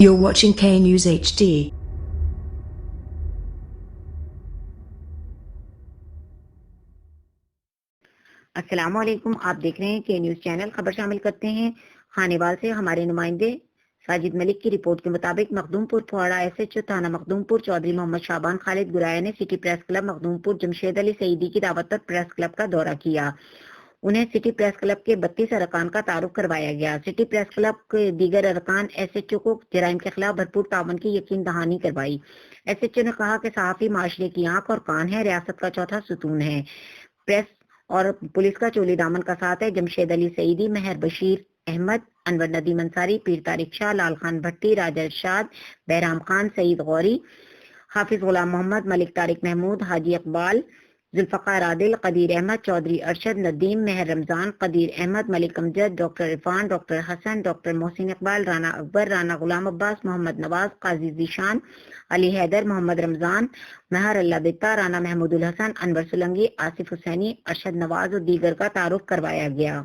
You're watching K News HD. السلام علیکم، آپ دیکھ رہے ہیں کے نیوز چینل۔ خبر شامل کرتے ہیں خانیوال سے ہمارے نمائندے ساجد ملک کی رپورٹ کے مطابق مخدوم پور پھواڑہ ایس ایچ او تھانہ مخدوم پور چودھری محمد شعبان خالد گرایا نے سٹی پریس کلب مخدوم پور جمشید علی سعیدی کی دعوت پر پریس کلب کا دورہ کیا۔ انہیں سٹی پریس کلب کے 32 ارکان کا تعارف کروایا گیا۔ سٹی پریس کلب کے دیگر ارکان ایس ایچ او کو جرائم کے خلاف بھرپور تعاون کی یقین دہانی کروائی۔ ایس ایچ او نے کہا کہ صحافی معاشرے کی آنکھ اور کان ہے، ریاست کا چوتھا ستون ہے، پریس اور پولیس کا چولی دامن کا ساتھ ہے۔ جمشید علی سعیدی، مہر بشیر احمد، انور ندیم انصاری، پیر طارق شاہ، لال خان بھٹی، راجہ ارشاد، بہرام خان، سعید غوری، حافظ غلام محمد، ملک طارق محمود، حاجی اقبال، ذوالفقار عادل، قدیر احمد، چودھری ارشد، ندیم، مہر رمضان، قدیر احمد، ملک امجد، ڈاکٹر عرفان، ڈاکٹر حسن، ڈاکٹر محسن اقبال، رانا اکبر، رانا غلام عباس، محمد نواز، قاضی ذیشان، علی حیدر، محمد رمضان، مہر اللہ دتا، رانا محمود الحسن، انور سلنگی، آصف حسینی، ارشد نواز اور دیگر کا تعارف کروایا گیا۔